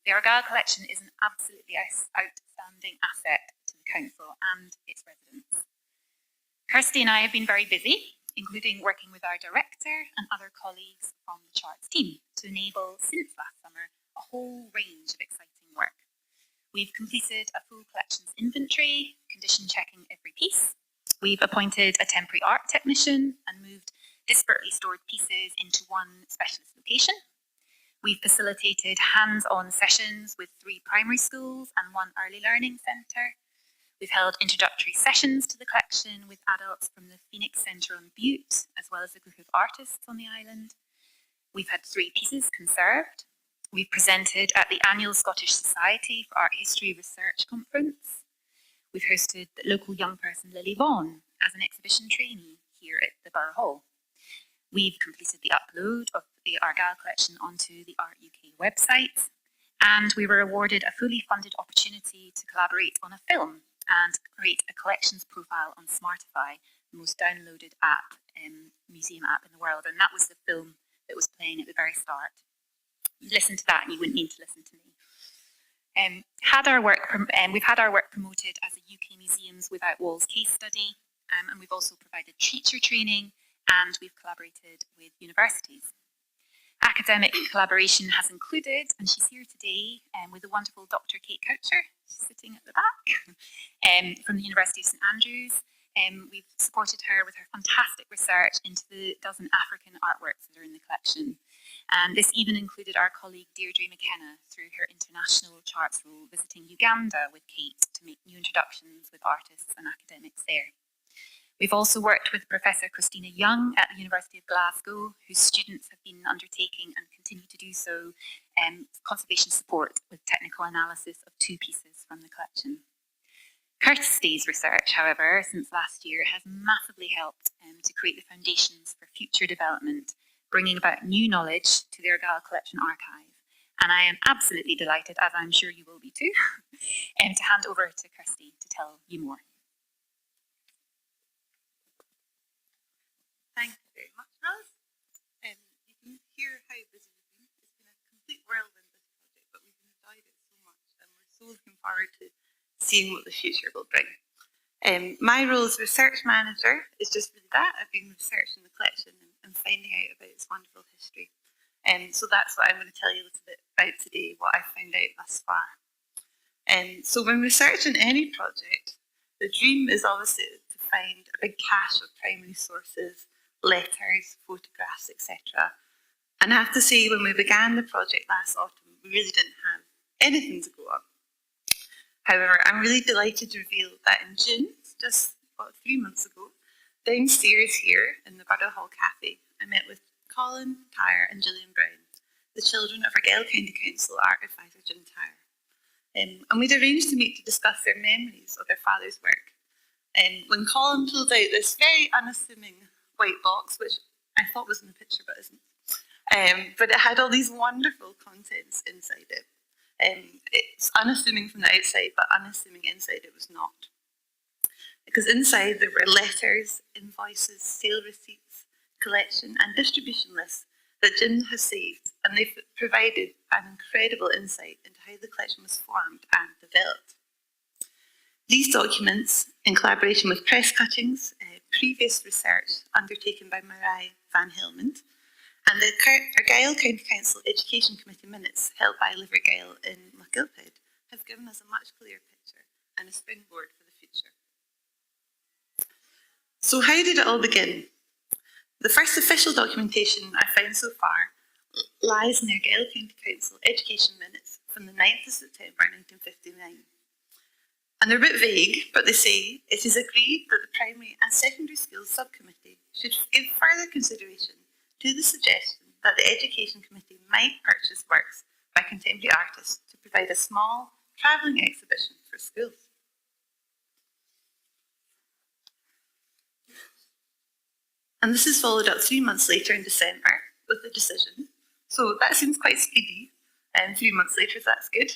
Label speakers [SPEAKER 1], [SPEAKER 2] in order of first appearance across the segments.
[SPEAKER 1] The Argyll collection is an absolutely outstanding asset to the council and its residents. Kirsty and I have been very busy, including working with our director and other colleagues from the charts team to enable, since last summer, a whole range of exciting work. We've completed a full collections inventory, condition checking every piece. We've appointed a temporary art technician and moved disparately stored pieces into one specialist location. We've facilitated hands-on sessions with 3 primary schools and 1 early learning centre. We've held introductory sessions to the collection with adults from the Phoenix Centre on Bute, as well as a group of artists on the island. We've had 3 pieces conserved. We've presented at the annual Scottish Society for Art History Research Conference. We've hosted the local young person Lily Vaughan as an exhibition trainee here at the Burgh Hall. We've completed the upload of the Argyll collection onto the Art UK website, and we were awarded a fully funded opportunity to collaborate on a film and create a collections profile on Smartify, the most downloaded app, museum app in the world, and that was the film that was playing at the very start. You listen to that and you wouldn't need to listen to me. We've had our work promoted as a UK Museums Without Walls case study, and we've also provided teacher training, and we've collaborated with universities. Academic collaboration has included, and she's here today with the wonderful Dr. Kate Coucher, sitting at the back, from the University of St Andrews. We've supported her with her fantastic research into the dozen African artworks that are in the collection. And this even included our colleague Deirdre McKenna through her international charts role visiting Uganda with Kate to make new introductions with artists and academics there. We've also worked with Professor Christina Young at the University of Glasgow, whose students have been undertaking and continue to do so conservation support with technical analysis of 2 pieces from the collection. Kirsty's research, however, since last year has massively helped to create the foundations for future development, bringing about new knowledge to the Argyll Collection Archive. And I am absolutely delighted, as I'm sure you will be too, to hand over to Kirsty to tell you more.
[SPEAKER 2] Thank you very much, Rose. You can hear how busy we've been. It's been a complete whirlwind, this project, but we've enjoyed it so much, and we're so looking forward to seeing what the future will bring. My role as research manager is just really that. I've been researching the collection and finding out about its wonderful history. So that's what I'm going to tell you a little bit about today, what I found out thus far. So when researching any project, the dream is obviously to find a big cache of primary sources, letters, photographs, etc. And I have to say, when we began the project last autumn, we really didn't have anything to go on. However, I'm really delighted to reveal that in June, just about 3 months ago, downstairs here in the Burgh Hall Cafe, I met with Colin, Tyre and Gillian Brown, the children of Argyll County Council Art Advisor Jim Tyre. And we'd arranged to meet to discuss their memories of their father's work. When Colin pulled out this very unassuming white box, which I thought was in the picture but isn't, but it had all these wonderful contents inside it. It's unassuming from the outside, but unassuming inside it was not. Because inside there were letters, invoices, sale receipts, collection and distribution lists that Jim has saved, and they've provided an incredible insight into how the collection was formed and developed. These documents, in collaboration with press cuttings, previous research undertaken by Marai van Helmond, and the Argyll County Council Education Committee minutes held by Liv Argyll in MacGilphead, have given us a much clearer picture and a springboard for the future. So how did it all begin? The first official documentation I found so far lies in the Argyll County Council Education minutes from the 9th of September 1959. And they're a bit vague, but they say it is agreed that the Primary and Secondary Schools Subcommittee should give further consideration to the suggestion that the Education Committee might purchase works by contemporary artists to provide a small travelling exhibition for schools. And this is followed up 3 months later in December with a decision. So that seems quite speedy, and 3 months later, that's good.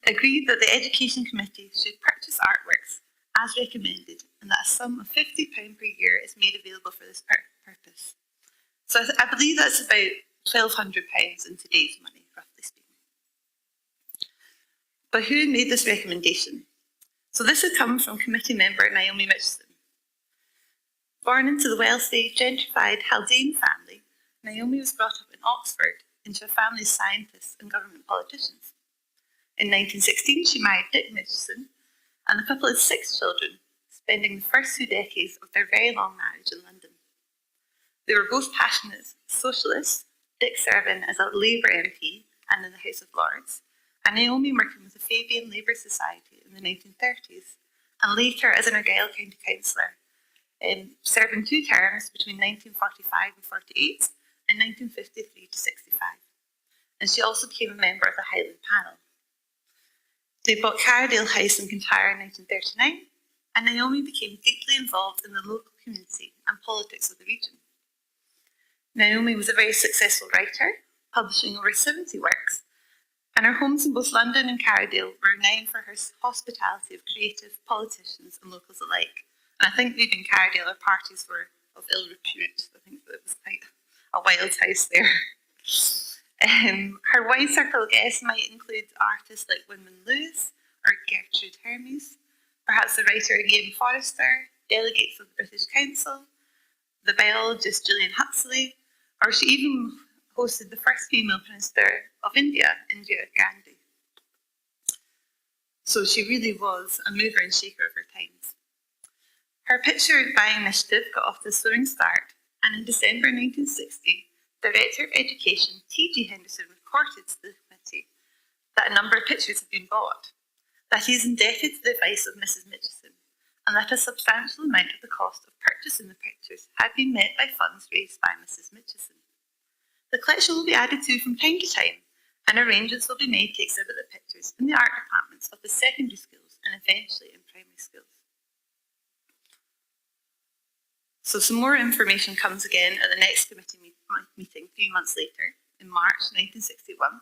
[SPEAKER 2] Agreed that the Education Committee should purchase artworks as recommended, and that a sum of £50 per year is made available for this purpose. So I believe that's about £1,200 in today's money, roughly speaking. But who made this recommendation? So this had come from committee member Naomi Mitchison. Born into the wealthy, gentrified Haldane family, Naomi was brought up in Oxford into a family of scientists and government politicians. In 1916, she married Dick Mitchison, and the couple had 6 children, spending the first 2 decades of their very long marriage in London. They were both passionate socialists, Dick serving as a Labour MP and in the House of Lords, and Naomi working with the Fabian Labour Society in the 1930s, and later as an Argyll County Councillor, serving 2 terms between 1945 and 48 and 1953 to 65. And she also became a member of the Highland Panel. They bought Carradale House in Kintyre in 1939, and Naomi became deeply involved in the local community and politics of the region. Naomi was a very successful writer, publishing over 70 works, and her homes in both London and Carradale were renowned for her hospitality of creative politicians and locals alike. And I think leaving Carradale, her parties were of ill repute. I think that it was quite a wild house there. Her wide circle of guests might include artists like Winman Lewis or Gertrude Hermes, perhaps the writer Ian Forrester, delegates of the British Council, the biologist Gillian Huxley, or she even hosted the first female Minister of India, Indira Gandhi. So she really was a mover and shaker of her times. Her picture buying initiative got off to a soaring start, and in December 1960, Director of Education T.G. Henderson reported to the committee that a number of pictures had been bought, that he is indebted to the advice of Mrs. Mitchison, and that a substantial amount of the cost of purchasing the pictures had been met by funds raised by Mrs. Mitchison. The collection will be added to from time to time, and arrangements will be made to exhibit the pictures in the art departments of the secondary schools and eventually in primary schools. So some more information comes again at the next committee meeting 3 months later, in March 1961,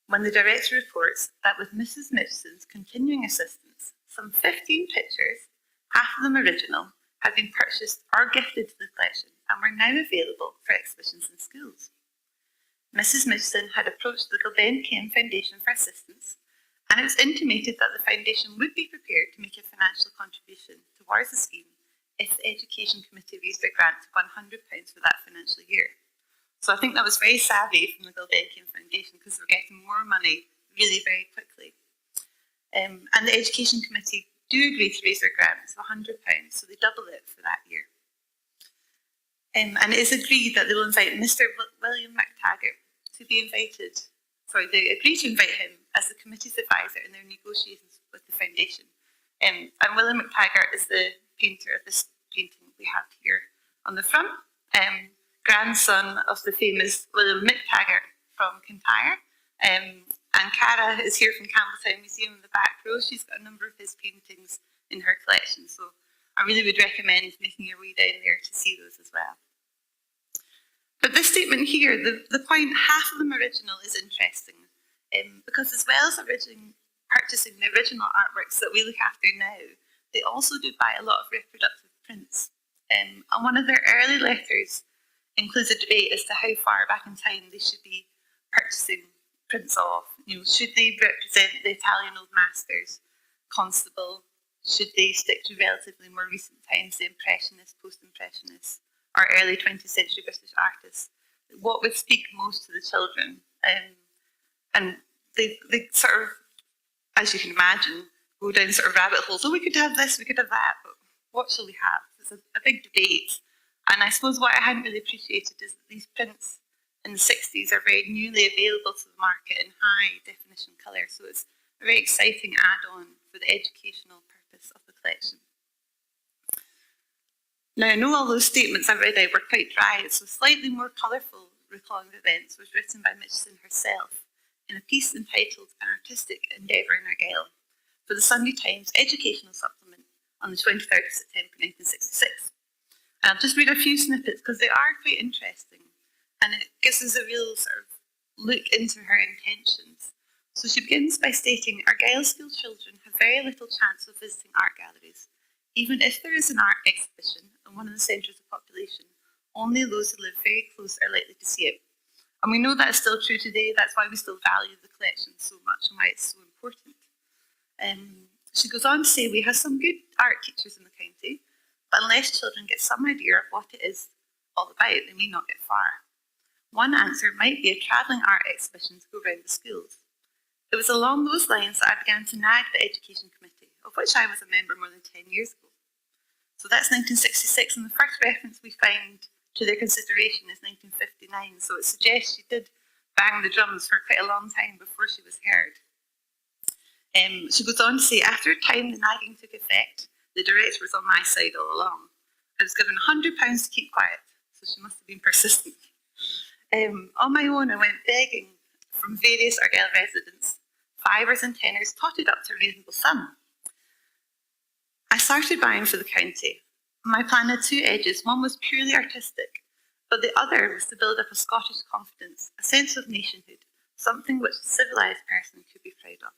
[SPEAKER 2] when the director reports that with Mrs. Mitchison's continuing assistance, some 15 pictures, half of them original, had been purchased or gifted to the collection and were now available for exhibitions in schools. Mrs. Mitchison had approached the Gulbenkian Foundation for assistance, and it was intimated that the foundation would be prepared to make a financial contribution towards the scheme if the Education Committee raised their grant to £100 for that financial year. So I think that was very savvy from the Gulbenkian Foundation because we're getting more money really very quickly. And the Education Committee do agree to raise their grants of £100, so they double it for that year. And it is agreed that they will invite Mr. William MacTaggart to be invited, they agree to invite him as the committee's advisor in their negotiations with the foundation. And William MacTaggart is the painter of this painting we have here on the front, grandson of the famous William MacTaggart from Kintyre. And Cara is here from Campbelltown Museum in the back row. She's got a number of his paintings in her collection, so I really would recommend making your way down there to see those as well. But this statement here, the point half of them original, is interesting because as well as purchasing the original artworks that we look after now, they also do buy a lot of reproductive prints. And one of their early letters includes a debate as to how far back in time they should be purchasing prints of. Should they represent the Italian Old Masters, Constable? Should they stick to relatively more recent times, the Impressionists, Post-Impressionists, or early 20th century British artists? What would speak most to the children? And they sort of, as you can imagine, go down sort of rabbit holes. Oh, we could have this, we could have that, but what shall we have? It's a big debate. And I suppose what I hadn't really appreciated is that these prints in the 60s are very newly available to the market in high definition colour. So it's a very exciting add-on for the educational purpose of the collection. Now, I know all those statements I read out were quite dry, so slightly more colourful recalling of events was written by Mitchison herself in a piece entitled An Artistic Endeavour in Argyll for the Sunday Times Educational Supplement on the 23rd of September 1966. And I'll just read a few snippets because they are quite interesting and it gives us a real sort of look into her intentions. So she begins by stating, Argyll school children have very little chance of visiting art galleries. Even if there is an art exhibition in one of the centres of population, only those who live very close are likely to see it. And we know that is still true today. That's why we still value the collection so much and why it's so important. important. She goes on to say, we have some good art teachers in the county, but unless children get some idea of what it is all about, they may not get far. One answer might be a travelling art exhibition to go round the schools. It was along those lines that I began to nag the Education Committee, of which I was a member more than 10 years ago. So that's 1966, and the first reference we find to their consideration is 1959, so it suggests she did bang the drums for quite a long time before she was heard. She goes on to say, after a time the nagging took effect, the director was on my side all along. I was given £100 to keep quiet, so she must have been persistent. On my own, I went begging from various Argyll residents. Fivers and tenors totted up to a reasonable sum. I started buying for the county. My plan had two edges. One was purely artistic, but the other was to build up a Scottish confidence, a sense of nationhood, something which a civilised person could be proud of.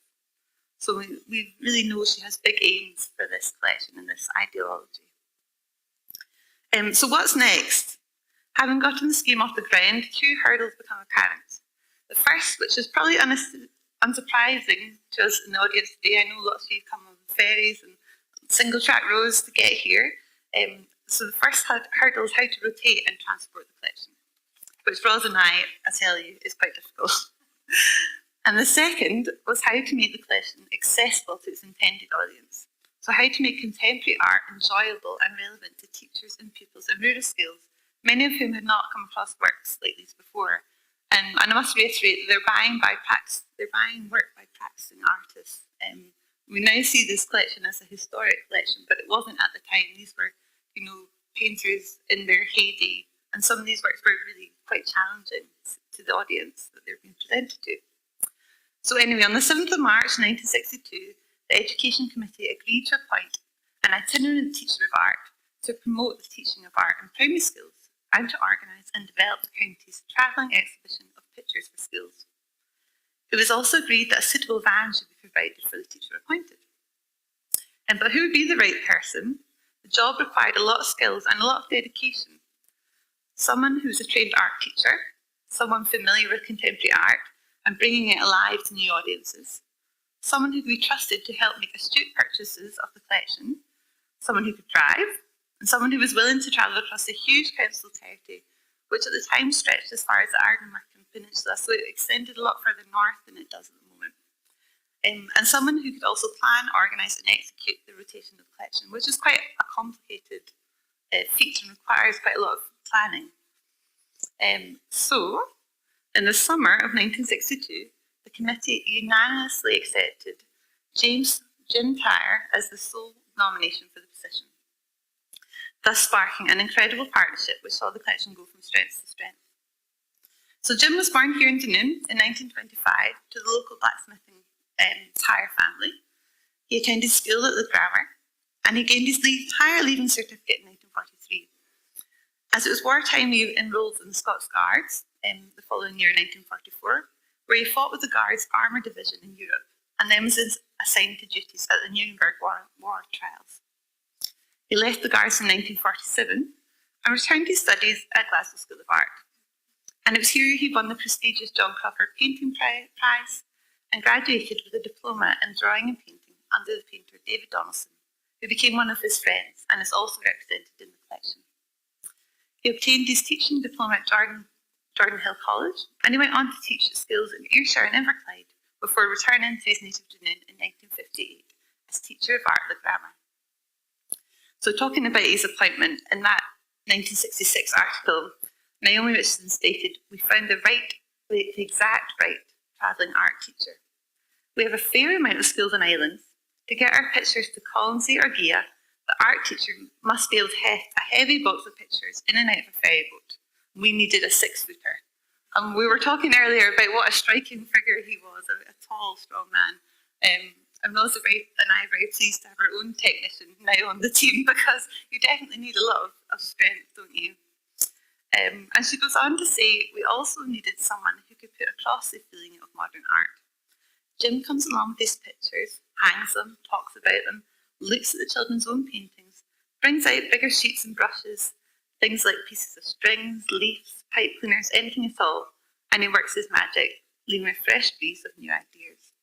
[SPEAKER 2] So we really know she has big aims for this collection and this ideology. So what's next? Having gotten the scheme off the ground, two hurdles become apparent. The first, which is probably unsurprising to us in the audience today, I know lots of you come on ferries and single track roads to get here. So the first hurdle is how to rotate and transport the collection, which for us and I tell you, is quite difficult. And the second was how to make the collection accessible to its intended audience. So how to make contemporary art enjoyable and relevant to teachers and pupils in rural schools, many of whom had not come across works like these before. And I must reiterate, they're buying work by practicing artists. We now see this collection as a historic collection, but it wasn't at the time. These were, painters in their heyday, and some of these works were really quite challenging to the audience that they're being presented to. So anyway, on the 7th of March 1962, the Education Committee agreed to appoint an itinerant teacher of art to promote the teaching of art in primary schools and to organise and develop the county's travelling exhibition of pictures for schools. It was also agreed that a suitable van should be provided for the teacher appointed. But who would be the right person? The job required a lot of skills and a lot of dedication. Someone who's a trained art teacher, someone familiar with contemporary art and bringing it alive to new audiences, someone who could be trusted to help make astute purchases of the collection, someone who could drive, and someone who was willing to travel across a huge council territory, which at the time stretched as far as the Argyll Peninsula, so it extended a lot further north than it does at the moment. And someone who could also plan, organise and execute the rotation of the collection, which is quite a complicated feat and requires quite a lot of planning. So, in the summer of 1962, the committee unanimously accepted Jim Tyre as the sole nomination for the position, thus sparking an incredible partnership which saw the collection go from strength to strength. So Jim was born here in Dunoon in 1925 to the local blacksmithing Tyre family. He attended school at the grammar and he gained his higher leaving certificate in 1943. As it was wartime, he enrolled in the Scots Guards the following year, 1944, where he fought with the Guards' armour division in Europe and then was assigned to duties at the Nuremberg War trials. He left the Guards in 1947 and returned to studies at Glasgow School of Art. And it was here he won the prestigious John Crawford Painting Prize and graduated with a diploma in drawing and painting under the painter David Donaldson, who became one of his friends and is also represented in the collection. He obtained his teaching diploma at Jordan Hill College, and he went on to teach at schools in Ayrshire and Inverclyde before returning to his native Dunoon in 1958 as teacher of art at the grammar. So talking about his appointment, in that 1966 article, Naomi Richardson stated, "We found the exact right travelling art teacher. We have a fair amount of schools and islands. To get our pictures to Colonsay or Gia, the art teacher must be able to heft a heavy box of pictures in and out of a ferry boat. We needed a 6-footer. And we were talking earlier about what a striking figure he was, a tall, strong man. I'm also very pleased to have our own technician now on the team because you definitely need a lot of strength, don't you? And she goes on to say, we also needed someone who could put across the feeling of modern art. Jim comes along with his pictures, hangs them, talks about them, looks at the children's own paintings, brings out bigger sheets and brushes, things like pieces of strings, leaves, pipe cleaners, anything at all, and he works his magic, leaving a fresh breeze of new ideas."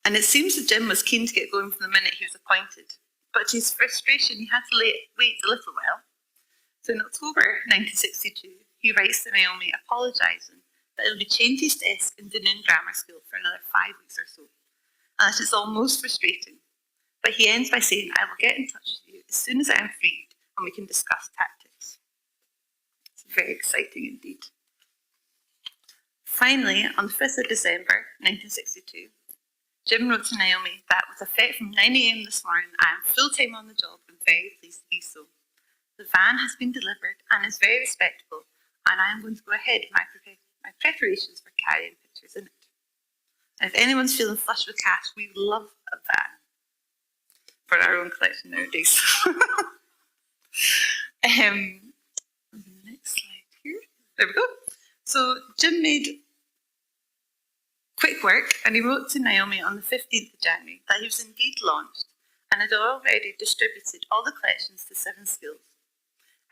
[SPEAKER 2] And it seems that Jim was keen to get going from the minute he was appointed, but to his frustration, he had to wait a little while. So in October 1962, he writes to Naomi apologising that he'll be chained to his desk in Dunoon Grammar School for another 5 weeks or so, and that it's almost frustrating. But he ends by saying, I will get in touch with you as soon as I am freed and we can discuss tactics. It's very exciting indeed. Finally, on the 5th of December 1962, Jim wrote to Naomi that with effect from 9 a.m. this morning, I am full-time on the job and very pleased to be so. The van has been delivered and is very respectable, and I am going to go ahead with my preparations for carrying pictures in it. And if anyone's feeling flush with cash, we love a van for our own collection nowadays. Next slide here. There we go. So Jim made quick work, and he wrote to Naomi on the 15th of January that he was indeed launched and had already distributed all the collections to 7 schools.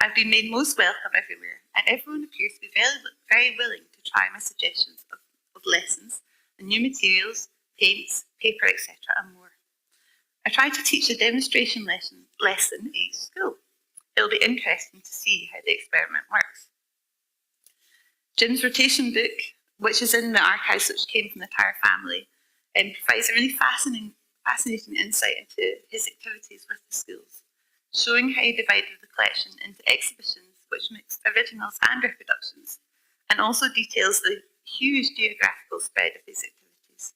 [SPEAKER 2] I've been made most welcome everywhere, and everyone appears to be very willing to try my suggestions of lessons and new materials, paints, paper, etc. and more. I try to teach a demonstration lesson at each school. It will be interesting to see how the experiment works. Jim's rotation book, which is in the archives which came from the entire family, provides a really fascinating insight into his activities with the schools, showing how he divided the collection into exhibitions which mixed originals and reproductions, and also details the huge geographical spread of his activities.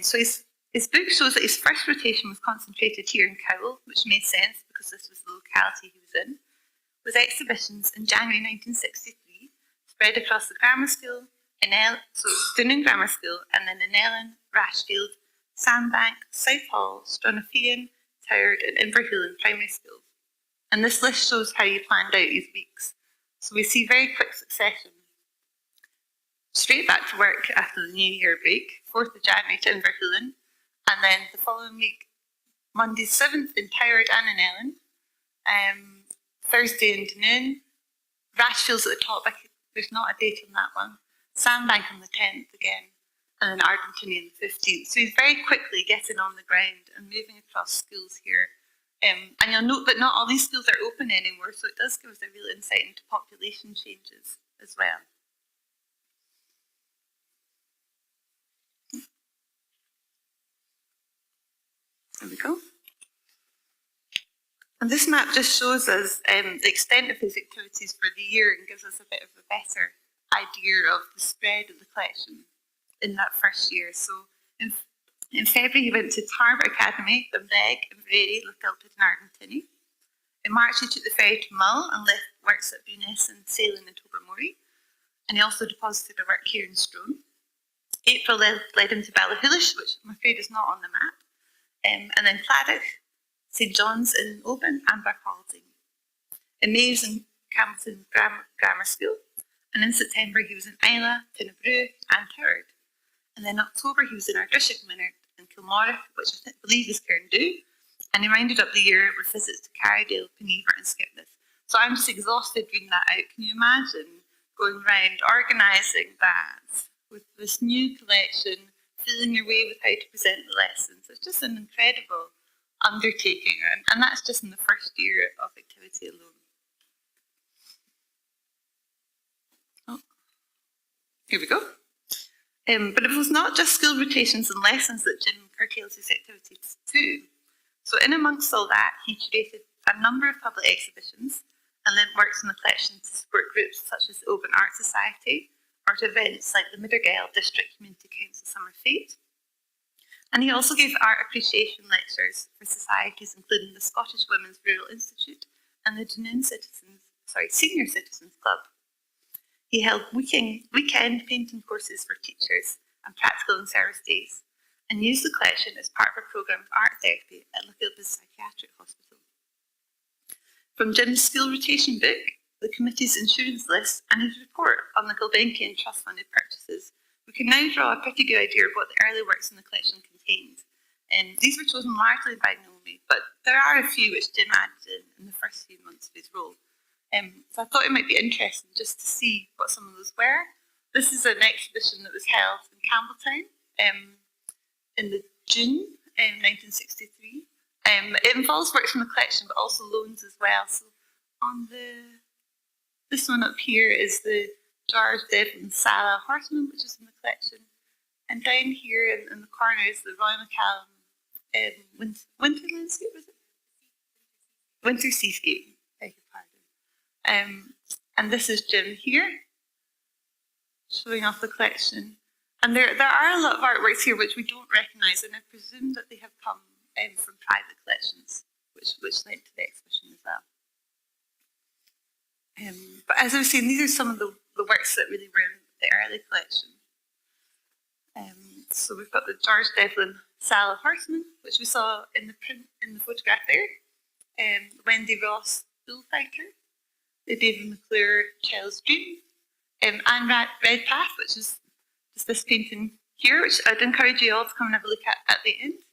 [SPEAKER 2] So his book shows that his first rotation was concentrated here in Cowell, which made sense because this was the locality he was in, with exhibitions in January 1963 spread across the grammar school, Dunoon Grammar School, and then in Ellen, Rashfield, Sandbank, South Hall, Stronophean, Toward, and Inverhullen primary schools. And this list shows how he planned out his weeks. So we see very quick succession. Straight back to work after the New Year break, 4th of January to Inverhullen, and then the following week, Monday 7th in Toward and in Ellen, Thursday in Dunoon, Rashfield's at the top, there's not a date on that one, Sandbank on the 10th again, and then Argyll on the 15th. So he's very quickly getting on the ground and moving across schools here. And you'll note that not all these schools are open anymore, so it does give us a real insight into population changes as well. There we go. And this map just shows us the extent of his activities for the year and gives us a bit of a better idea of the spread of the collection in that first year. So in February, he went to Tarbert Academy, Dunbeg, Inverary, Lochgilphead and Argentini. In March, he took the ferry to Mull and left works at Bunes and Salem and Tobermory. And he also deposited a work here in Strone. April led him to Ballachulish, which I'm afraid is not on the map. And then Cladach, St John's in Oban and Barcaldine. In May, he was in Campbellton Grammar School. And in September, he was in Isla, Tinabrew and Toward. And then in October, he was in Ardrishick Minard and Kilmorich, which I believe is Cairndhu. And he rounded up the year with visits to Carrydale, Penever and Skipness. So I'm just exhausted reading that out. Can you imagine going around organising that with this new collection, feeling your way with how to present the lessons? It's just an incredible undertaking, and that's just in the first year of activity alone. Oh, here we go. But it was not just school rotations and lessons that Jim curtails his activities too. So in amongst all that, he curated a number of public exhibitions and lent works in the collection to support groups such as the Open Art Society or to events like the Middergale District Community Council Summer Fete. And he also gave art appreciation lectures for societies including the Scottish Women's Rural Institute and the Dunoon Senior Citizens Club. He held weekend painting courses for teachers and practical and service days, and used the collection as part of a programme of art therapy at Lochgilphead Psychiatric Hospital. From Jim's school rotation book, the committee's insurance list, and his report on the Gulbenkian Trust funded purchases, we can now draw a pretty good idea of what the early works in the collection contained. And these were chosen largely by Naomi, but there are a few which Jim added in the first few months of his role. So I thought it might be interesting just to see what some of those were. This is an exhibition that was held in Campbelltown in the June 1963. It involves works from the collection, but also loans as well. So on this one up here is the George Devlin Sala Horseman, which is in the collection. And down here in the corner is the Roy McCallum Winter Landscape, was it? Winter Seascape, beg your pardon. And this is Jim here, showing off the collection. And there are a lot of artworks here which we don't recognise, and I presume that they have come from private collections, which led to the exhibition as well. But as I was saying, these are some of the works that really were in the early collection. So we've got the George Devlin Sala Horseman, which we saw in the print in the photograph there. Wendy Ross Bullfighter, the David McClure Child's Dream, and Red Path, which is just this painting here, which I'd encourage you all to come and have a look at the end.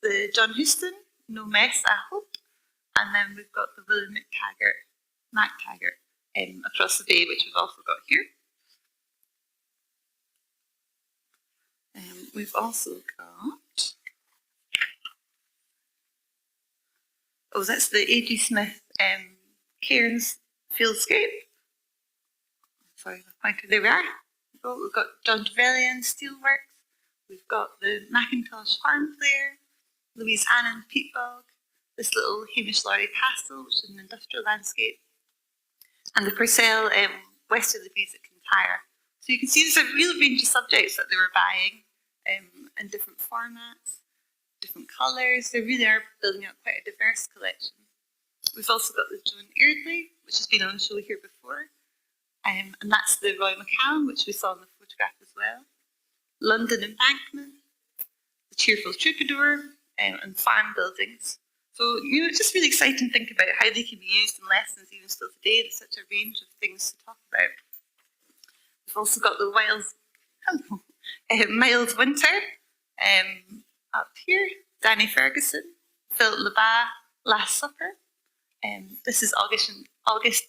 [SPEAKER 2] The John Huston, No Mess, I Hope, and then we've got the William MacTaggart Across the Bay, which we've also got here. We've also got, that's the A.G. Smith Cairns Fieldscape. Sorry, there we are. We've got John Trevelyan Steelworks. We've got the Macintosh Farm Player, Louise Hannon Peatbog, this little Hamish Laurie Pastel, which is an industrial landscape, and the Purcell Westerly Views at Kintyre. So you can see there's a real range of subjects that they were buying in different formats, different colours. They really are building up quite a diverse collection. We've also got the Joan Eardley, which has been on the show here before, and that's the Roy McCallum, which we saw in the photograph as well. London Embankment, the Cheerful Troubadour, and farm buildings. So, it's just really exciting to think about how they can be used in lessons even still today. There's such a range of things to talk about. We've also got the Mild Winter up here, Danny Ferguson, Philip Labat, Last Supper. This is Eaglesham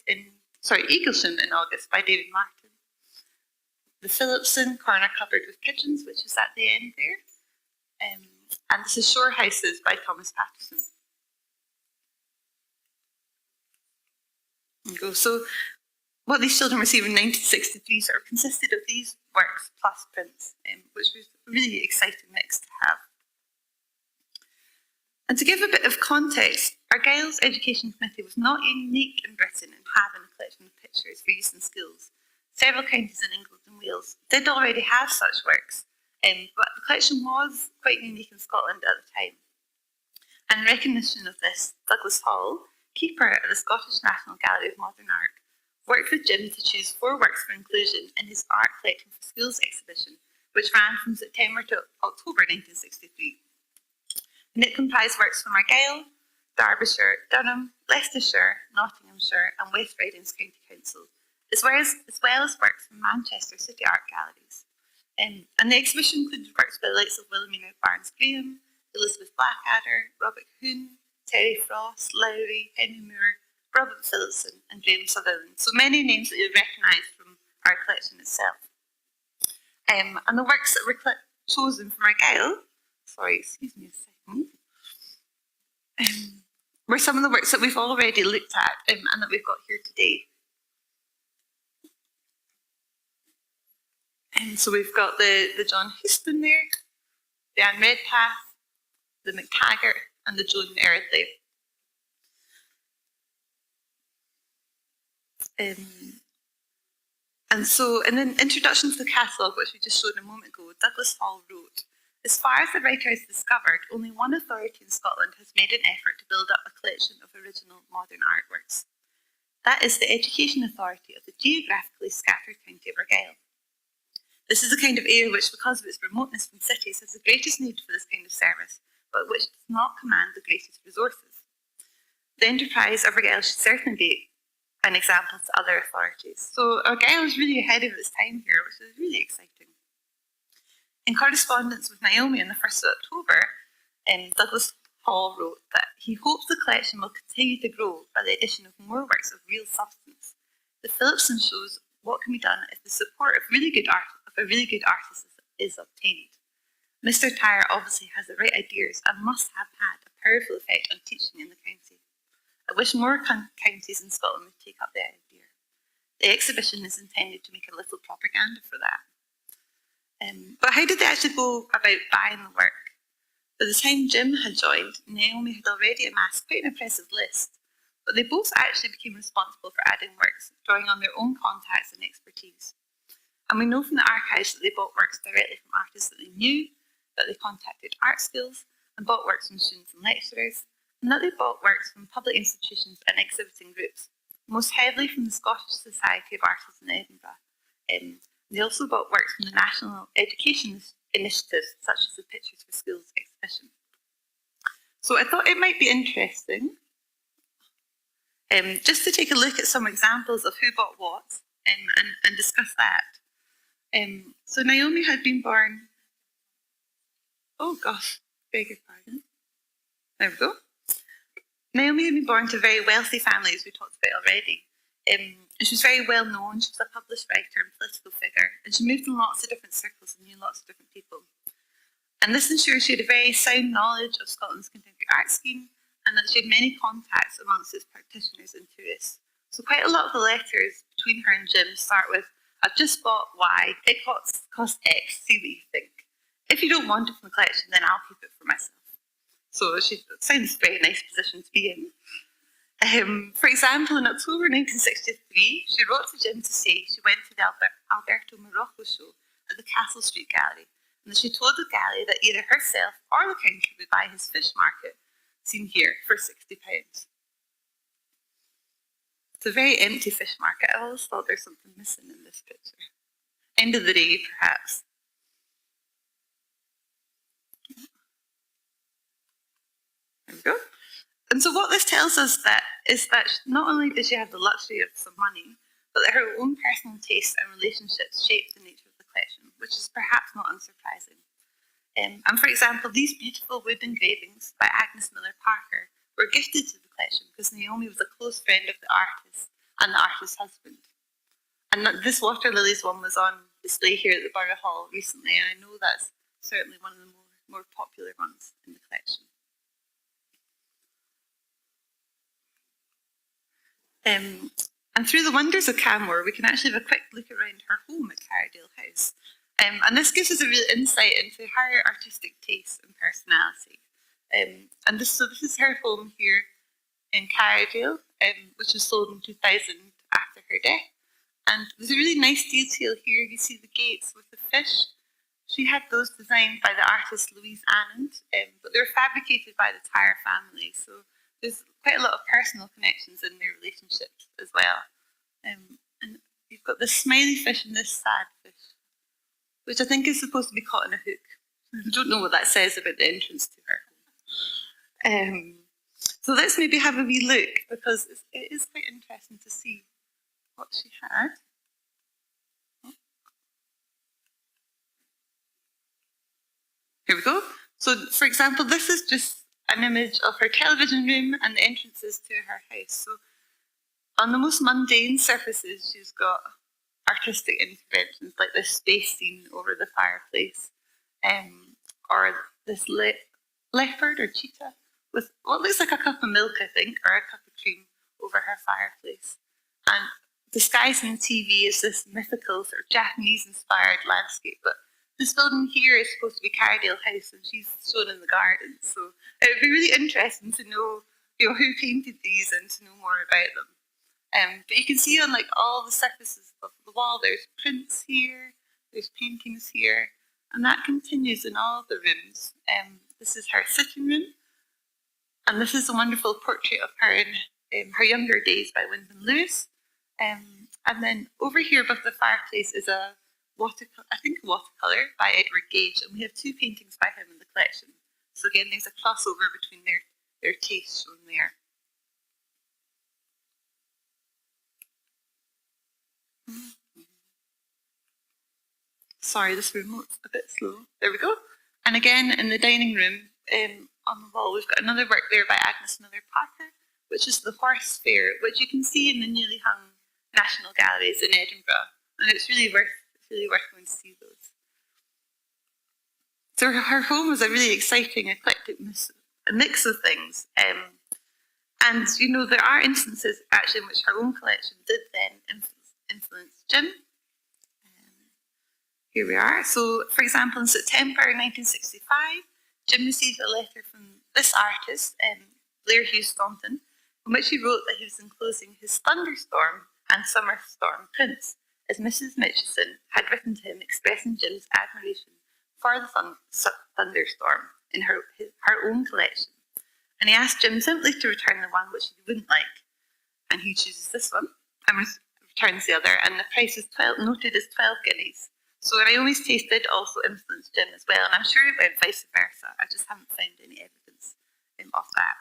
[SPEAKER 2] in August by David Martin. The Phillipson, Corner Cupboard with Pigeons, which is at the end there. And this is Shore Houses by Thomas Patterson. So what these children received in 1963 sort of consisted of these works plus prints, which was a really exciting mix to have. And to give a bit of context, Argyll's Education Committee was not unique in Britain in having a collection of pictures for use in schools. Several counties in England and Wales did already have such works, but the collection was quite unique in Scotland at the time. And in recognition of this, Douglas Hall, keeper at the Scottish National Gallery of Modern Art, worked with Jim to choose 4 works for inclusion in his Art Collecting for Schools exhibition, which ran from September to October 1963. And it comprised works from Argyll, Derbyshire, Durham, Leicestershire, Nottinghamshire and West Riding's County Council, as well as works from Manchester City Art Galleries. And the exhibition included works by the likes of Wilhelmina Barnes-Graham, Elizabeth Blackadder, Robert Hoon, Terry Frost, Lowry, Henry Moore, Robert Phillipson and James Sutherland. So many names that you'll recognise from our collection itself. And the works that were chosen from Argyll, were some of the works that we've already looked at and that we've got here today. And so we've got the John Huston there, the Anne Redpath, the MacTaggart and the Joan Eardley. And so in an introduction to the catalogue, which we just showed a moment ago, Douglas Hall wrote, "As far as the writer has discovered, only one authority in Scotland has made an effort to build up a collection of original modern artworks. That is the Education Authority of the geographically scattered county of Argyll. This is the kind of area which, because of its remoteness from cities, has the greatest need for this kind of service, but which does not command the greatest resources. The enterprise of Argyll should certainly be an example to other authorities." So Argyll is really ahead of its time here, which is really exciting. In correspondence with Naomi on the 1st of October, Douglas Hall wrote that he hopes the collection will continue to grow by the addition of more works of real substance. The Phillipson shows what can be done if the support of a really good artist is obtained. Mr. Tyre obviously has the right ideas and must have had a powerful effect on teaching in the county. I wish more counties in Scotland would take up the idea. The exhibition is intended to make a little propaganda for that. But how did they actually go about buying the work? By the time Jim had joined, Naomi had already amassed quite an impressive list, but they both actually became responsible for adding works, drawing on their own contacts and expertise. And we know from the archives that they bought works directly from artists that they knew, that they contacted art schools and bought works from students and lecturers, and that they bought works from public institutions and exhibiting groups, most heavily from the Scottish Society of Artists in Edinburgh. They also bought works from the National Education Initiatives, such as the Pictures for Schools exhibition. So I thought it might be interesting just to take a look at some examples of who bought what and discuss that. So Naomi had been born, oh gosh, beg your pardon. There we go. Naomi had been born to a very wealthy family, as we talked about already. She was very well known. She was a published writer and political figure, and she moved in lots of different circles and knew lots of different people. And this ensured she had a very sound knowledge of Scotland's contemporary art scene, and that she had many contacts amongst its practitioners and tourists. So quite a lot of the letters between her and Jim start with, "I've just bought Y, it costs X, see what you think. If you don't want it from the collection, then I'll keep it for myself." So it sounds a very nice position to be in. For example, in October 1963, she wrote to Jim to say she went to the Alberto Morocco show at the Castle Street Gallery, and that she told the gallery that either herself or the county would buy his fish market, seen here, for £60. It's a very empty fish market. I always thought there's something missing in this picture. End of the day, perhaps. There we go. And so what this tells us is that not only did she have the luxury of some money, but that her own personal tastes and relationships shaped the nature of the collection, which is perhaps not unsurprising. And for example, these beautiful wood engravings by Agnes Miller Parker were gifted to the collection because Naomi was a close friend of the artist and the artist's husband. And this Water Lilies one was on display here at the Burgh Hall recently, and I know that's certainly one of the more popular ones in the collection. And through the wonders of Canmore, we can actually have a quick look around her home at Argyll House. And this gives us a real insight into her artistic taste and personality. And this is her home here in Argyll, which was sold in 2000 after her death. And there's a really nice detail here. You see the gates with the fish. She had those designed by the artist Louise Annand, but they were fabricated by the Tyre family. So there's quite a lot of personal connections in their relationships as well. And you've got this smiley fish and this sad fish, which I think is supposed to be caught in a hook. I don't know what that says about the entrance to her home. So let's maybe have a wee look, because it is quite interesting to see what she had. Here we go. So, for example, this is just an image of her television room and the entrances to her house. So on the most mundane surfaces, she's got artistic interventions like this space scene over the fireplace, or this leopard or cheetah with what looks like a cup of milk, I think, or a cup of cream over her fireplace. And disguised in the TV is this mythical sort of Japanese-inspired landscape, but this building here is supposed to be Argyll House, and she's shown in the garden. So it would be really interesting to know, who painted these and to know more about them. But you can see on all the surfaces of the wall, there's prints here, there's paintings here, and that continues in all of the rooms. This is her sitting room, and this is a wonderful portrait of her in her younger days by Wyndham Lewis. And then over here above the fireplace is a watercolour by Edward Gage, and we have two paintings by him in the collection. So again, there's a crossover between their tastes shown there. Sorry, this remote's a bit slow. There we go. And again, in the dining room, on the wall, we've got another work there by Agnes Miller Parker, which is the Horse Fair, which you can see in the newly hung National Galleries in Edinburgh, and it's really worth going to see those. So her home was a really exciting, eclectic mix of things. And, you know, there are instances actually in which her own collection did then influence Jim. Here we are. So, for example, in September 1965, Jim received a letter from this artist, Blair Hugh Staunton, in which he wrote that he was enclosing his Thunderstorm and Summerstorm prints, as Mrs. Mitchison had written to him expressing Jim's admiration for the Thunderstorm in her own collection. And he asked Jim simply to return the one which he wouldn't like. And he chooses this one and returns the other, and the price is noted as 12 guineas. So Naomi's taste did also influence Jim as well, and I'm sure it went vice versa. I just haven't found any evidence of that.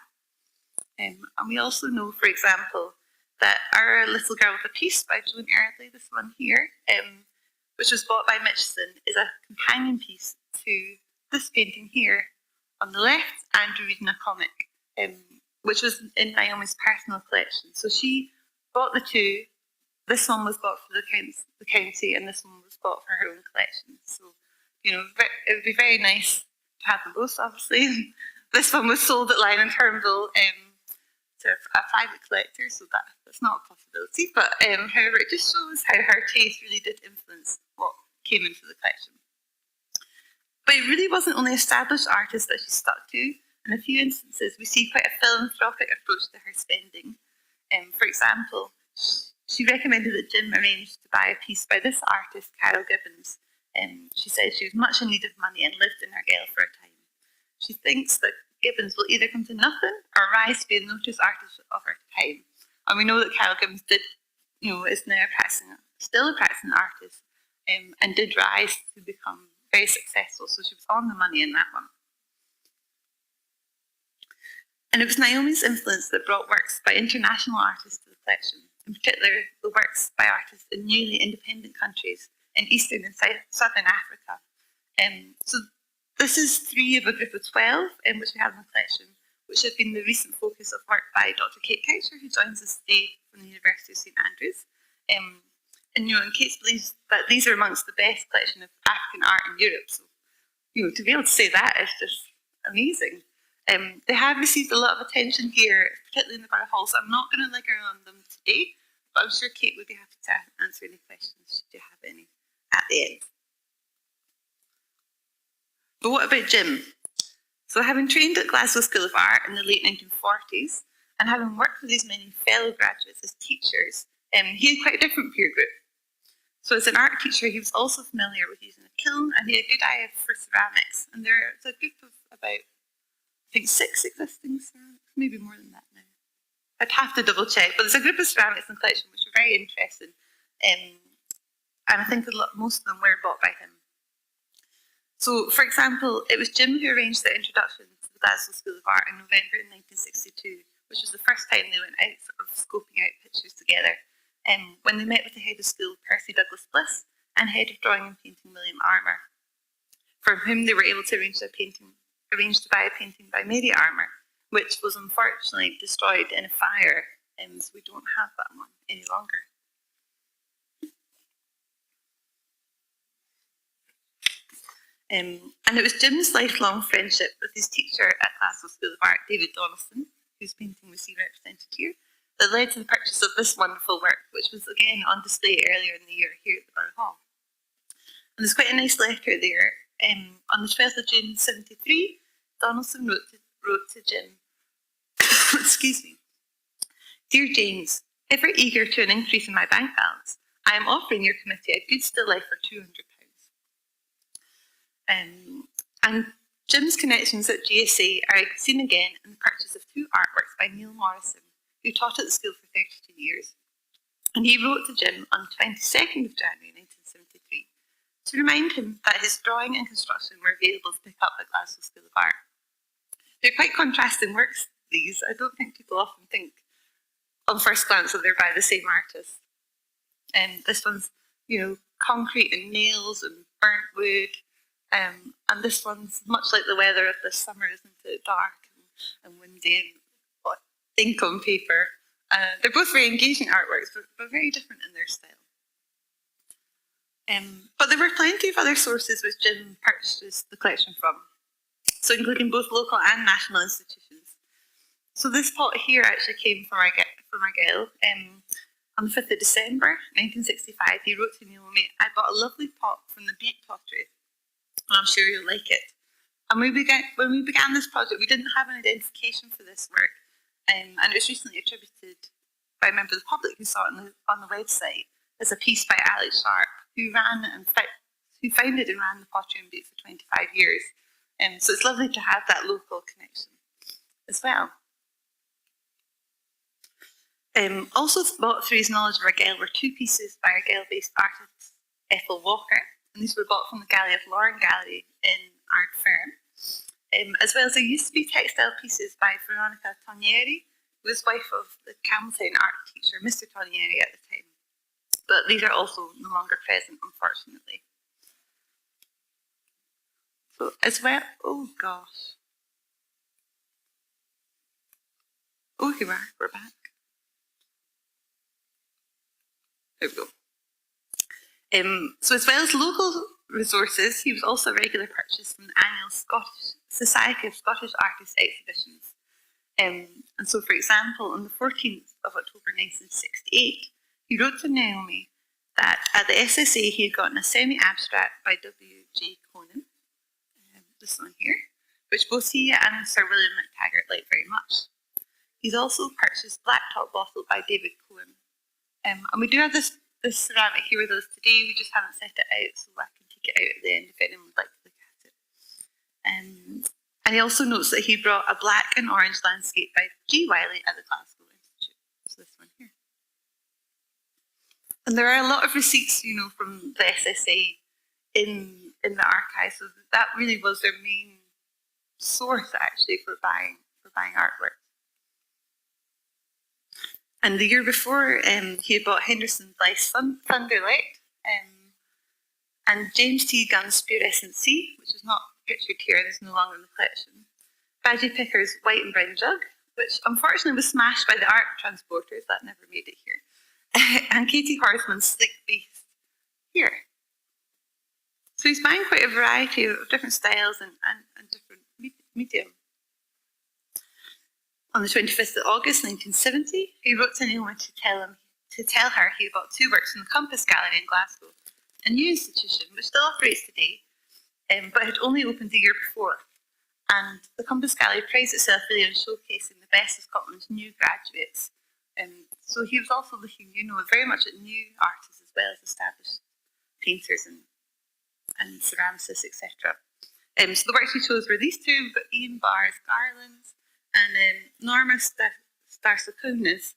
[SPEAKER 2] And we also know, for example, that Our Little Girl with a Piece by Joan Eardley, this one here, which was bought by Mitchison, is a companion piece to this painting here on the left, and reading a comic, which was in Naomi's personal collection. So she bought the two. This one was bought for the county, and this one was bought for her own collection. So, you know, it would be very nice to have them both, obviously. This one was sold at Lion and Turnbull to a private collector, so that's not a possibility. But however, it just shows how her taste really did influence what came into the collection. But it really wasn't only established artists that she stuck to. In a few instances, we see quite a philanthropic approach to her spending. For example, she recommended that Jim arrange to buy a piece by this artist, Carol Gibbons. She said she was much in need of money and lived in Argyll for a time. She thinks that Gibbons will either come to nothing or rise to be a noticed artist of her time. And we know that Carol Gibbons is now still a practicing artist, and did rise to become very successful. So she was on the money in that one. And it was Naomi's influence that brought works by international artists to the collection, in particular the works by artists in newly independent countries in Eastern and Southern Africa. So this is 3 of a group of 12 which we have in the collection, which have been the recent focus of work by Dr. Kate Coucher, who joins us today from the University of St Andrews. And Kate believes that these are amongst the best collection of African art in Europe. So, to be able to say that is just amazing. They have received a lot of attention here, particularly in the Burgh Hall, so I'm not going to linger on them today, but I'm sure Kate would be happy to answer any questions should you have any at the end. But what about Jim? So having trained at Glasgow School of Art in the late 1940s, and having worked with these many fellow graduates as teachers, he had quite a different peer group. So as an art teacher, he was also familiar with using a kiln, and he had a good eye for ceramics. And there's a group of about, I think, 6 existing ceramics, maybe more than that now. I'd have to double check, but there's a group of ceramics in the collection which are very interesting, and I think most of them were bought by him. So, for example, it was Jim who arranged the introduction to the Glasgow School of Art in November 1962, which was the first time they went out sort of scoping out pictures together, when they met with the head of school, Percy Douglas Bliss, and head of drawing and painting, William Armour, from whom they were able to arrange to buy a painting by Mary Armour, which was unfortunately destroyed in a fire, so we don't have that one any longer. And it was Jim's lifelong friendship with his teacher at Glasgow School of Art, David Donaldson, whose painting we see represented here, that led to the purchase of this wonderful work, which was again on display earlier in the year here at the Burgh Hall. And there's quite a nice letter there. On the 12th of June 1973, Donaldson wrote to Jim, excuse me, "Dear James, ever eager to an increase in my bank balance, I am offering your committee a good still life for £200. And Jim's connections at GSA are seen again in the purchase of 2 artworks by Neil Morrison, who taught at the school for 32 years. And he wrote to Jim on 22nd of January 1973 to remind him that his drawing and construction were available to pick up at Glasgow School of Art. They're quite contrasting works, these. I don't think people often think on first glance that they're by the same artist. And this one's, concrete and nails and burnt wood. And this one's much like the weather of this summer, isn't it? Dark and windy and ink on paper. They're both very engaging artworks, but very different in their style. But there were plenty of other sources which Jim purchased the collection from, so including both local and national institutions. So this pot here actually came from Argyll. On the 5th of December 1965, he wrote to Naomi, "I bought a lovely pot from the Beat Pottery, and I'm sure you'll like it." And when we began this project, we didn't have an identification for this work, and it was recently attributed by a member of the public who saw it on the website as a piece by Alex Sharp, who founded and ran the Pottery and Beat for 25 years. So it's lovely to have that local connection as well. Also bought through his knowledge of Argyll were two pieces by Argyll-based artist Ethel Walker, and these were bought from the Gallery of Lauren Gallery in Ardfern, as well as there used to be textile pieces by Veronica Tonieri, who was wife of the Campbelltown art teacher Mr. Tonieri at the time. But these are also no longer present, unfortunately. So as well, oh gosh. Oh, here we are, we're back. There we go. So as well as local resources, he was also a regular purchase from the annual Society of Scottish Artists exhibitions. And so, for example, on the 14th of October 1968, he wrote to Naomi that at the SSA he had gotten a semi-abstract by W.J. Conan, this one here, which both he and Sir William MacTaggart liked very much. He's also purchased Black Top Bottle by David Cohen. And we do have this ceramic here with us today. We just haven't set it out, so I can take it out at the end if anyone would like to look at it. And he also notes that he brought a black and orange landscape by G. Wiley at the Glasgow Institute. So this one here. And there are a lot of receipts, from the SSA in the archive, so that really was their main source actually for buying artwork. And the year before, he had bought Henderson Blythe's Thunderlight, and James T. Gunn's Fluorescent Sea, which is not pictured here and is no longer in the collection. Badgie Picker's White and Brown Jug, which unfortunately was smashed by the art transporters, that never made it here. And Katie Horsman's Slick Beast here. So he's buying quite a variety of different styles and different medium. On the 25th of August 1970, he wrote to Naomi to tell her he had bought two works from the Compass Gallery in Glasgow, a new institution which still operates today, but had only opened the year before. And the Compass Gallery prides itself really on showcasing the best of Scotland's new graduates. So he was also looking, very much at new artists as well as established painters and ceramicists, etc. So the works we chose were these two, but Ian Barr's Garlands and Norma Starsakouna's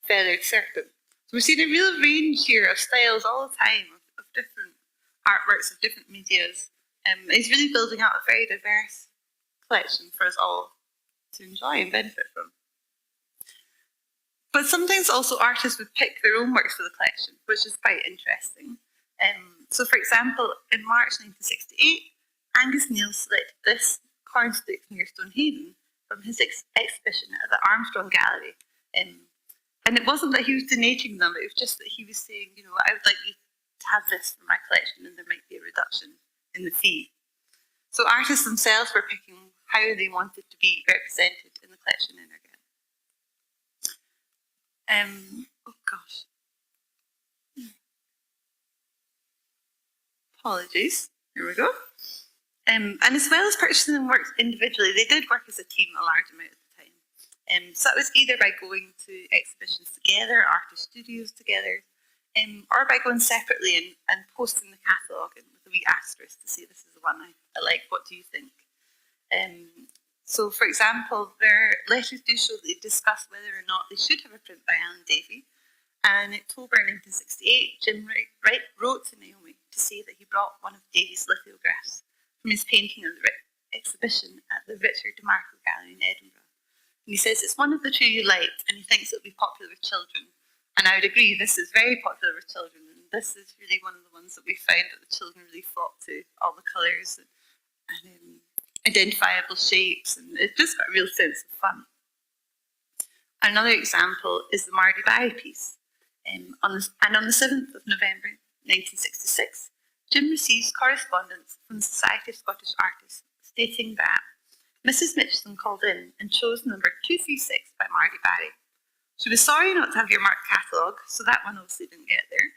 [SPEAKER 2] Feathered Serpent. So we're seeing a real range here of styles all the time, of different artworks, of different medias. He's really building out a very diverse collection for us all to enjoy and benefit from. But sometimes also artists would pick their own works for the collection, which is quite interesting. So for example, in March 1968, Angus Neal selected this cornsticks near Stonehaven from his exhibition at the Armstrong Gallery. And it wasn't that he was donating them, it was just that he was saying, I would like you to have this for my collection and there might be a reduction in the fee. So artists themselves were picking how they wanted to be represented in the collection in again. Oh gosh. Apologies. Here we go. And as well as purchasing works individually, they did work as a team a large amount of the time. So that was either by going to exhibitions together, artist studios together, or by going separately and posting the catalogue with a wee asterisk to say this is the one I like, what do you think? So for example, their letters do show that they discussed whether or not they should have a print by Alan Davey. And in October 1968, Jim Wright wrote to Naomi to say that he brought one of Davy's lithographs from his painting of the exhibition at the Richard DeMarco Gallery in Edinburgh. And he says it's one of the two you liked, and he thinks it'll be popular with children. And I would agree, this is very popular with children, and this is really one of the ones that we found that the children really flocked to, all the colours and identifiable shapes, and it's just got a real sense of fun. Another example is the Mardy Barry piece. On the 7th of November 1966, Jim receives correspondence from the Society of Scottish Artists stating that Mrs. Mitchison called in and chose number 236 by Marty Barry. She was sorry not to have your marked catalogue, so that one obviously didn't get there.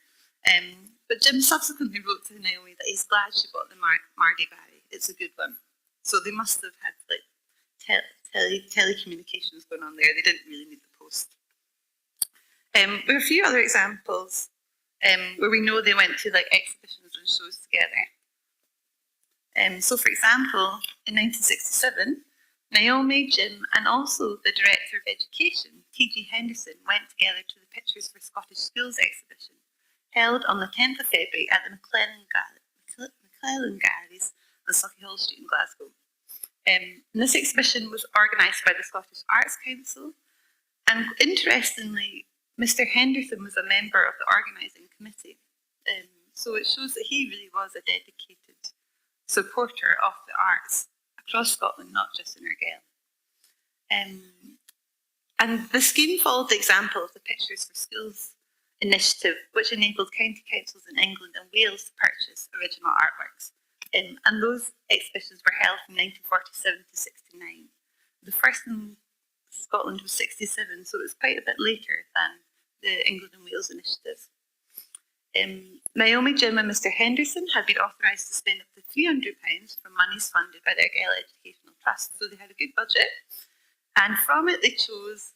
[SPEAKER 2] But Jim subsequently wrote to Naomi that he's glad she bought the Marty Barry. It's a good one. So they must have had like telecommunications going on there. They didn't really need the post. There are a few other examples where we know they went to like exhibitions and shows together. So, for example, in 1967, Naomi, Jim, and also the Director of Education, T.G. Henderson, went together to the Pictures for Scottish Schools exhibition, held on the 10th of February at the McClellan Galleries on Sauchiehall Street in Glasgow. This exhibition was organised by the Scottish Arts Council, and interestingly, Mr. Henderson was a member of the organising committee. So it shows that he really was a dedicated supporter of the arts across Scotland, not just in Argyll. And the scheme followed the example of the Pictures for Schools initiative, which enabled county councils in England and Wales to purchase original artworks. And those exhibitions were held from 1947 to 69. The first in Scotland was 67, so it was quite a bit later than the England and Wales initiative. Naomi, Jim and Mr. Henderson had been authorised to spend up to £300 from monies funded by the Argyll Educational Trust, so they had a good budget. And from it they chose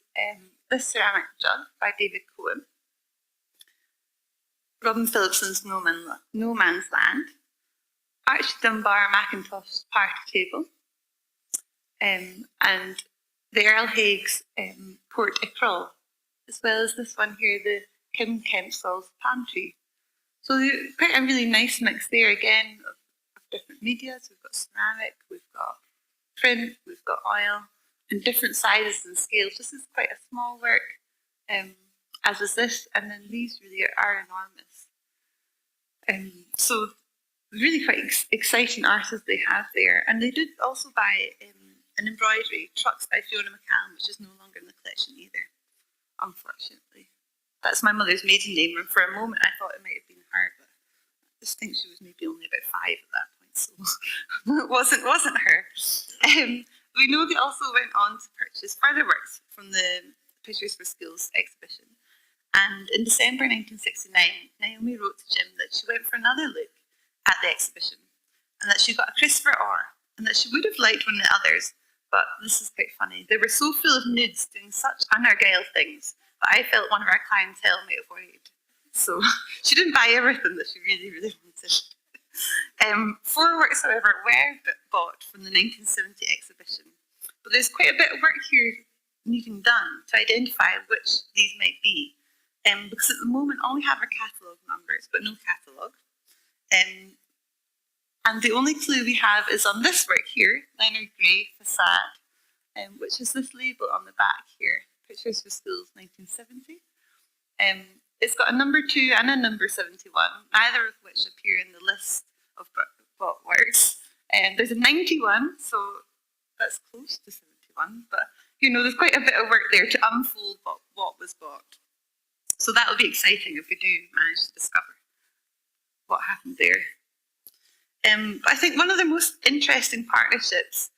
[SPEAKER 2] this ceramic jug by David Cohen, Robin Phillipson's No Man's Land, Archie Dunbar Macintosh Party Table, and the Earl Haig's Port Ickrell, as well as this one here, the Kim Kempsall's Pantry. So quite a really nice mix there again of different media. So we've got ceramic, we've got print, we've got oil, and different sizes and scales. This is quite a small work, as is this, and then these really are enormous. So really quite exciting artists they have there. And they did also buy an embroidery, Trucks by Fiona McCallum, which is no longer in the collection either, unfortunately. That's my mother's maiden name, and for a moment I thought it might have been her, but I just think she was maybe only about 5 at that point, so it wasn't her. We know they also went on to purchase further works from the Pictures for Schools exhibition. And in December 1969, Naomi wrote to Jim that she went for another look at the exhibition, and that she got a Christopher Orr, and that she would have liked one of the others, but this is quite funny. They were so full of nudes doing such un-Argyll things that I felt one of our clientele might avoid. So she didn't buy everything that she really, really wanted. 4 works, however, were bought from the 1970 exhibition. But there's quite a bit of work here needing done to identify which these might be. Because at the moment, all we have are catalogue numbers, but no catalogue. And the only clue we have is on this work here, Leonard Gray Facade, which is this label on the back here, Pictures for Schools 1970. It's got a number 2 and a number 71, neither of which appear in the list of bought works. There's a 91, so that's close to 71, but you know, there's quite a bit of work there to unfold what was bought. So that will be exciting if we do manage to discover what happened there. I think one of the most interesting partnerships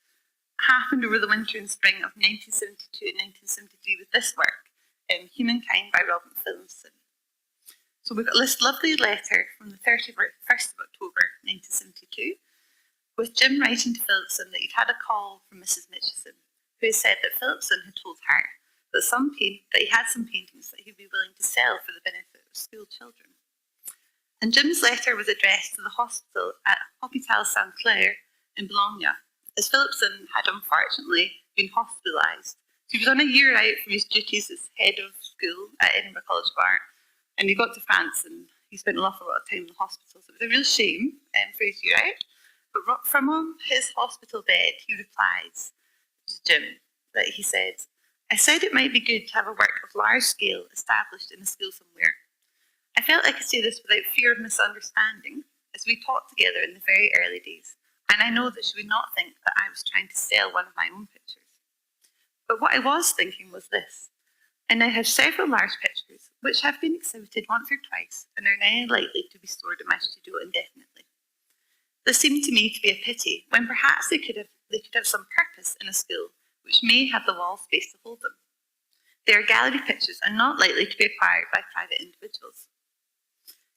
[SPEAKER 2] happened over the winter and spring of 1972 and 1973 with this work, Humankind by Robin Phillipson. So we've got this lovely letter from the 31st of October 1972, with Jim writing to Phillipson that he'd had a call from Mrs. Mitchison, who had said that Phillipson had told her that he had some paintings that he'd be willing to sell for the benefit of school children. And Jim's letter was addressed to the hospital at Hôpital Saint-Clair in Bologna, as Phillipson had unfortunately been hospitalised. He was on a year out from his duties as head of school at Edinburgh College of Art, and he got to France and he spent an awful lot of time in the hospital, so it was a real shame for his year out. But from on his hospital bed, he replies to Jim that he said, "I said it might be good to have a work of large scale established in a school somewhere. I felt I could say this without fear of misunderstanding, as we taught together in the very early days, and I know that she would not think that I was trying to sell one of my own pictures. But what I was thinking was this, and I have several large pictures which have been exhibited once or twice and are now likely to be stored in my studio indefinitely. This seemed to me to be a pity, when perhaps they could have some purpose in a school which may have the wall space to hold them. They are gallery pictures and not likely to be acquired by private individuals.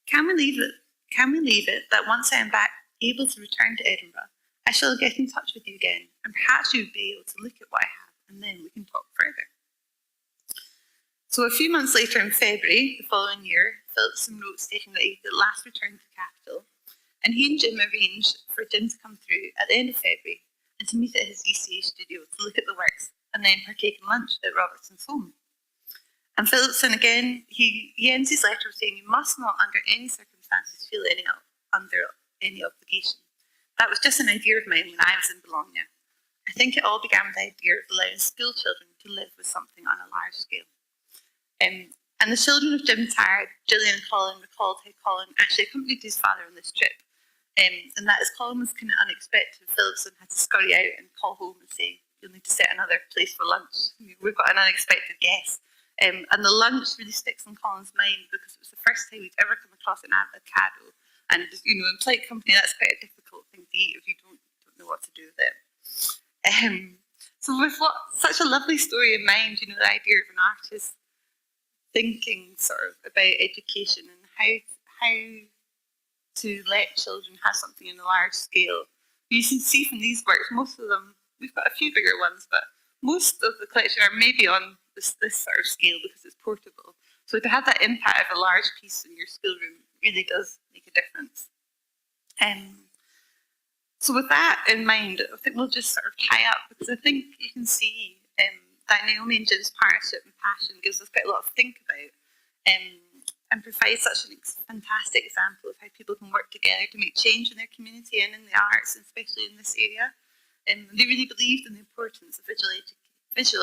[SPEAKER 2] Can we leave it that once I am back able to return to Edinburgh, I shall get in touch with you again, and perhaps you would be able to look at what I have, and then we can talk further. So a few months later in February the following year, Phillipson wrote stating that he had at last returned to the capital, and he and Jim arranged for Jim to come through at the end of February and to meet at his ECA studio to look at the works and then partake in lunch at Robertson's home. And Phillipson again, he ends his letter saying you must not under any circumstances feel under any obligation. That was just an idea of mine when I was in Bologna. I think it all began with the idea of allowing school children to live with something on a large scale. And the children of Jim Tired, Gillian and Colin, recalled how Colin actually accompanied his father on this trip. And that as Colin was kind of unexpected, Phillipson had to scurry out and call home and say, you'll need to set another place for lunch. We've got an unexpected guest. And the lunch really sticks in Colin's mind because it was the first time he'd ever come across an avocado. And, in polite company, that's quite a difficult thing to eat if you don't know what to do with it. So with such a lovely story in mind, the idea of an artist thinking sort of about education and how to let children have something on a large scale. You can see from these works, most of them, we've got a few bigger ones, but most of the collection are maybe on this sort of scale because it's portable. So to have that impact of a large piece in your schoolroom really does make a difference. So with that in mind, I think we'll just sort of tie up because I think you can see that Naomi and Jim's partnership and passion gives us quite a lot to think about and provides such a fantastic example of how people can work together to make change in their community and in the arts, and especially in this area. They really believed in the importance of visual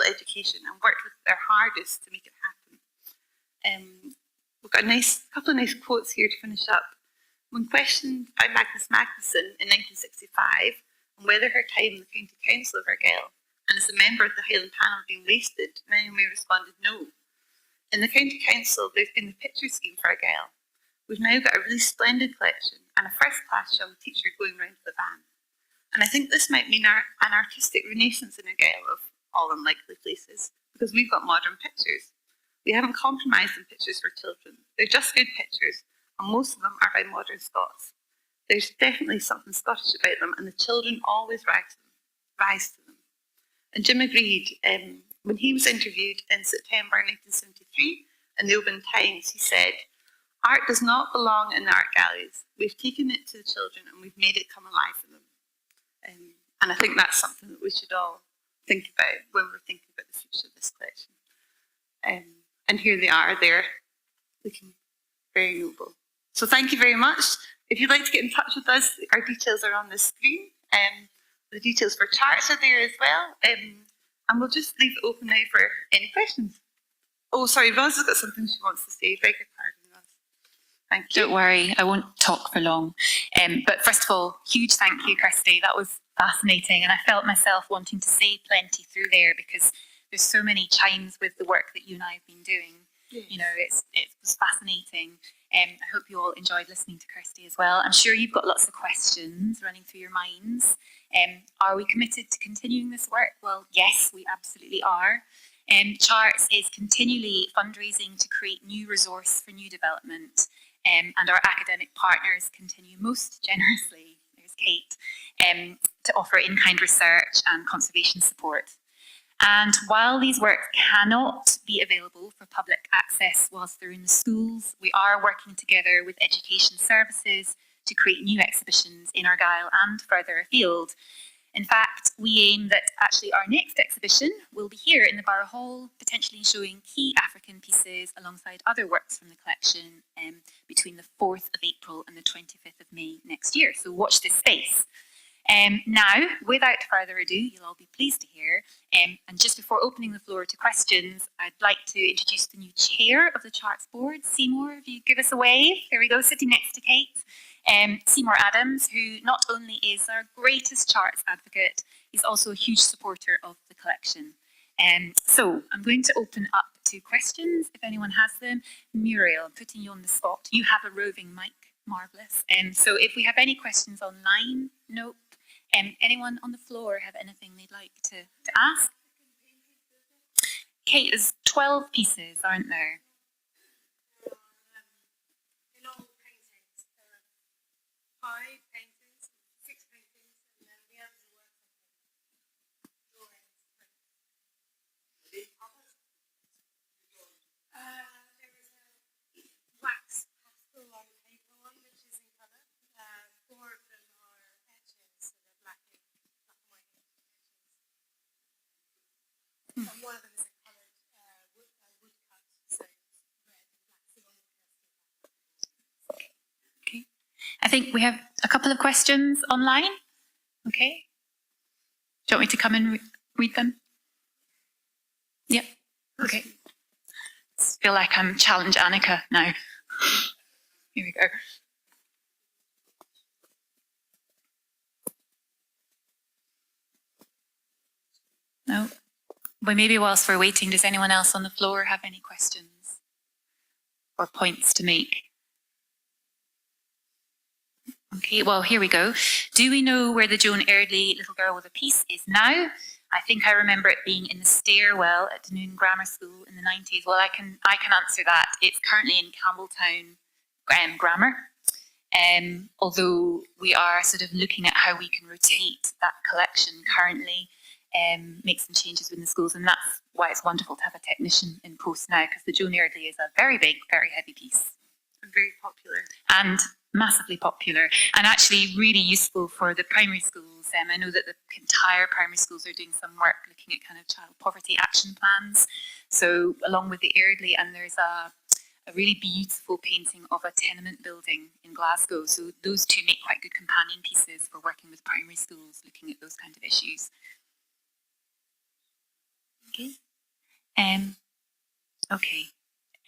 [SPEAKER 2] education and worked with their hardest to make it happen. We've got a couple of nice quotes here to finish up. When questioned by Magnus Magnusson in 1965 on whether her time in the County Council of Argyll and as a member of the Highland panel being wasted, Naomi responded no. In the County Council, there's been the picture scheme for Argyll. We've now got a really splendid collection and a first-class young teacher going round with the van. And I think this might mean an artistic renaissance in Argyll of all unlikely places, because we've got modern pictures. We haven't compromised on pictures for children. They're just good pictures, and most of them are by modern Scots. There's definitely something Scottish about them, and the children always rise to them. And Jim agreed. When he was interviewed in September 1973 in the Oban Times, he said, "Art does not belong in the art galleries. We've taken it to the children and we've made it come alive for them." And I think that's something that we should all think about when we're thinking about the future of this collection. And here they are, they're looking very noble. So thank you very much. If you'd like to get in touch with us, our details are on the screen. The details for charts are there as well. And we'll just leave it open now for any questions. Oh, sorry, Roz has got something she wants to say. Beg your pardon, Roz. Thank you.
[SPEAKER 1] Don't worry, I won't talk for long. But first of all, huge thank you, Kirsty. That was fascinating, and I felt myself wanting to say plenty through there because there's so many chimes with the work that you and I have been doing. Yes. It was fascinating. I hope you all enjoyed listening to Kirsty as well. I'm sure you've got lots of questions running through your minds. Are we committed to continuing this work? Well, yes, we absolutely are. Charts is continually fundraising to create new resource for new development, and our academic partners continue most generously, there's Kate, to offer in-kind research and conservation support. And while these works cannot be available for public access whilst they're in the schools, we are working together with education services to create new exhibitions in Argyll and further afield. In fact, we aim that actually our next exhibition will be here in the Borough Hall, potentially showing key African pieces alongside other works from the collection between the 4th of April and the 25th of May next year. So watch this space. Now, without further ado, you'll all be pleased to hear, and just before opening the floor to questions, I'd like to introduce the new chair of the Charts Board, Seymour, if you give us a wave. There we go, sitting next to Kate. Seymour Adams, who not only is our greatest charts advocate, he's also a huge supporter of the collection. So I'm going to open up to questions, if anyone has them. Muriel, I'm putting you on the spot. You have a roving mic. Marvellous. So if we have any questions online, note. Anyone on the floor have anything they'd like to ask? Kate, there's 12 pieces, aren't there?
[SPEAKER 3] In all paintings, there are 5 paintings, 6 paintings, and then the others are work drawings. There is a wax pastel on paper one, which is in colour. 4 of them are etches, so they're black and white etches. And one of them is a coloured woodcut, so it's red and black. So one
[SPEAKER 1] Okay. I think we have a couple of questions online. Okay. Do you want me to come and read them? Yep. Okay. I feel like I'm challenge Annika now. Here we go. No. But maybe whilst we're waiting, does anyone else on the floor have any questions or points to make? Okay, well, here we go. Do we know where the Joan Eardley Little Girl with a Piece is now? I think I remember it being in the stairwell at Dunoon Grammar School in the 90s. Well, I can answer that. It's currently in Campbelltown Grammar. Although we are sort of looking at how we can rotate that collection currently, make some changes within the schools, and that's why it's wonderful to have a technician in post now, because the Joan Eardley is a very big, very heavy piece.
[SPEAKER 2] And very popular.
[SPEAKER 1] And massively popular, and actually really useful for the primary schools. I know that the entire primary schools are doing some work looking at kind of child poverty action plans. So along with the Eardley, and there's a really beautiful painting of a tenement building in Glasgow. So those two make quite good companion pieces for working with primary schools looking at those kind of issues. Okay. Okay.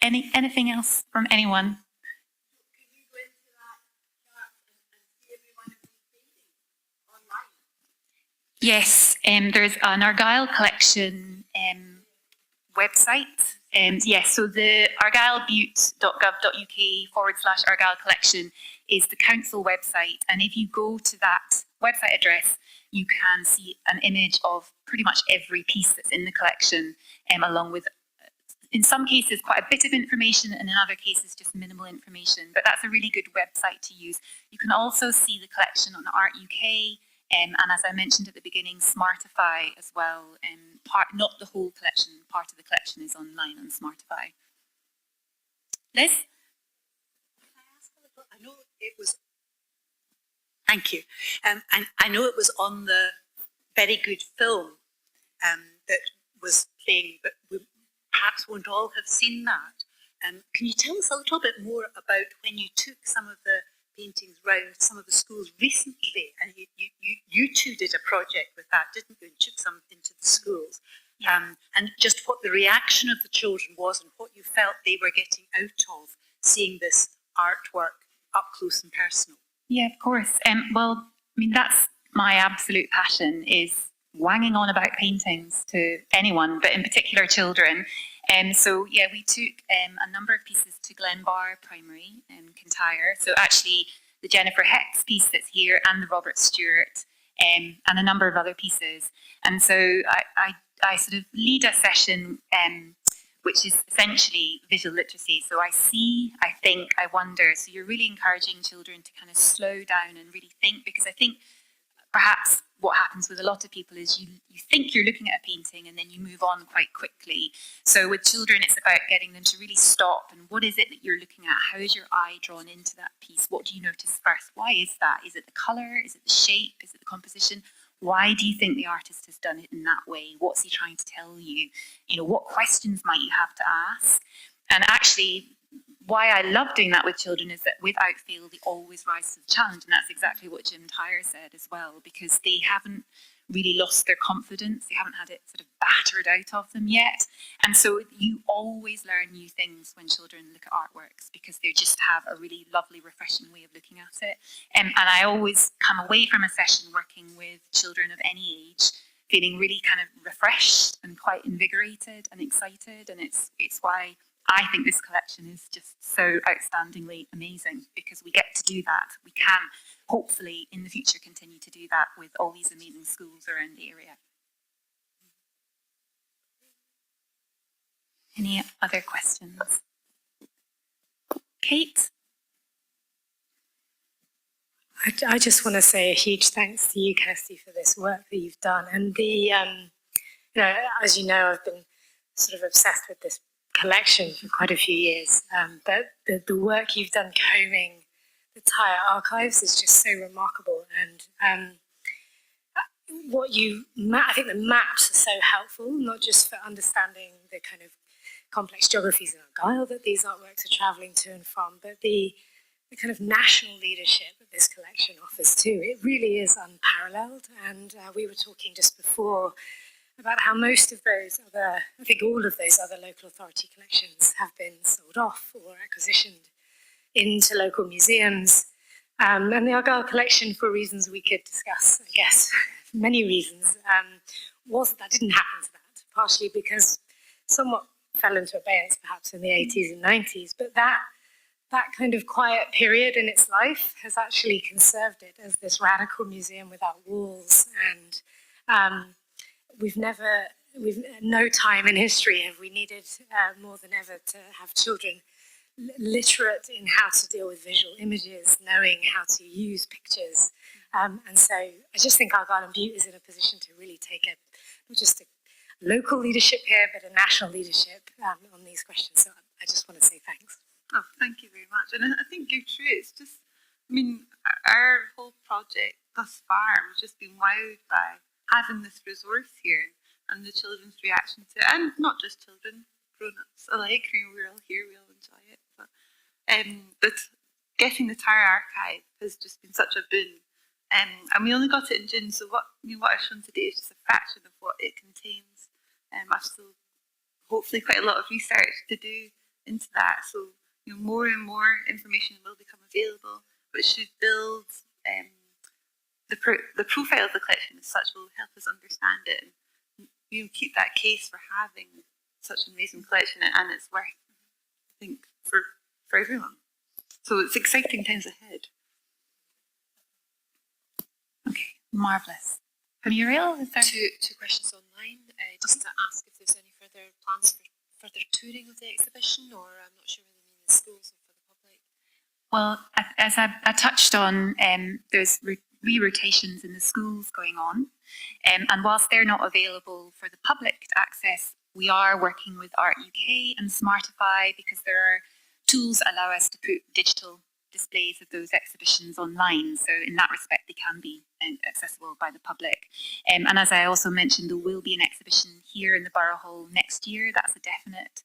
[SPEAKER 1] Anything else from anyone? Yes, there's an Argyll collection website. Yes, so the argyllbutte.gov.uk/Argyll collection is the council website. And if you go to that website address, you can see an image of pretty much every piece that's in the collection, along with, in some cases, quite a bit of information, and in other cases, just minimal information. But that's a really good website to use. You can also see the collection on Art UK. And as I mentioned at the beginning, Smartify as well. Not the whole collection, part of the collection is online on Smartify. Liz?
[SPEAKER 4] Can I ask a little? I know it was. Thank you. And I know it was on the very good film that was playing, but we perhaps won't all have seen that. Can you tell us a little bit more about when you took some of the paintings round some of the schools recently, and you two did a project with that, didn't you? And took some into the schools, and just what the reaction of the children was, and what you felt they were getting out of seeing this artwork up close and personal.
[SPEAKER 1] Yeah, of course. Well, I mean, that's my absolute passion, is wanging on about paintings to anyone, but in particular children. So yeah, we took a number of pieces to Glenbar Primary in Kintyre. So actually the Jennifer Hex piece that's here, and the Robert Stewart, and a number of other pieces. And so I sort of lead a session which is essentially visual literacy. So I see, I think, I wonder. So you're really encouraging children to kind of slow down and really think, because I think perhaps what happens with a lot of people is you think you're looking at a painting and then you move on quite quickly. So with children, it's about getting them to really stop, and what is it that you're looking at? How is your eye drawn into that piece? What do you notice first? Why is that? Is it the colour? Is it the shape? Is it the composition? Why do you think the artist has done it in that way? What's he trying to tell you? You know, what questions might you have to ask? And actually, why I love doing that with children is that without fail, they always rise to the challenge. And that's exactly what Jim Tyre said as well, because they haven't really lost their confidence. They haven't had it sort of battered out of them yet. And so you always learn new things when children look at artworks, because they just have a really lovely, refreshing way of looking at it. And I always come away from a session working with children of any age feeling really kind of refreshed and quite invigorated and excited. And it's why I think this collection is just so outstandingly amazing, because we get to do that. We can hopefully in the future continue to do that with all these amazing schools around the area. Any other questions? Kate?
[SPEAKER 3] I just want to say a huge thanks to you, Kirsty, for this work that you've done. And as you know, I've been sort of obsessed with this collection for quite a few years. But the work you've done combing the entire archives is just so remarkable. And I think the maps are so helpful, not just for understanding the kind of complex geographies in Argyll that these artworks are travelling to and from, but the kind of national leadership that this collection offers too. It really is unparalleled. And we were talking just before about how most of those other, I think all of those other local authority collections have been sold off or acquisitioned into local museums. And the Argyll collection, for reasons we could discuss, I guess, many reasons, that didn't happen to that, partially because somewhat fell into abeyance perhaps in the 80s and 90s, but that kind of quiet period in its life has actually conserved it as this radical museum without walls. And we've no time in history have we needed more than ever to have children literate in how to deal with visual images, knowing how to use pictures. And so I just think Argyll and Bute is in a position to really take not just a local leadership here, but a national leadership on these questions. So I just want to say thanks.
[SPEAKER 2] Oh, thank you very much. And I think you're true. It's just, our whole project thus far, we've just been wowed by having this resource here and the children's reaction to it. And not just children, grown-ups alike. We're all here, we all enjoy it. But getting the entire archive has just been such a boon. And we only got it in June, so what I've shown today is just a fraction of what it contains. I've still hopefully quite a lot of research to do into that. So more and more information will become available, which should build the profile of the collection as such will help us understand it and keep that case for having such an amazing collection, and it's worth, I think, for everyone. So it's exciting times ahead.
[SPEAKER 1] Okay, marvellous. Muriel, is there?
[SPEAKER 5] Two questions online. Just to ask if there's any further plans for further touring of the exhibition, or I'm not sure whether you mean the schools or for the public.
[SPEAKER 1] Well, as I touched on, there's re-rotations in the schools going on. And whilst they're not available for the public to access, we are working with Art UK and Smartify because there are tools that allow us to put digital displays of those exhibitions online. So in that respect, they can be accessible by the public. And as I also mentioned, there will be an exhibition here in the Borough Hall next year. That's a definite.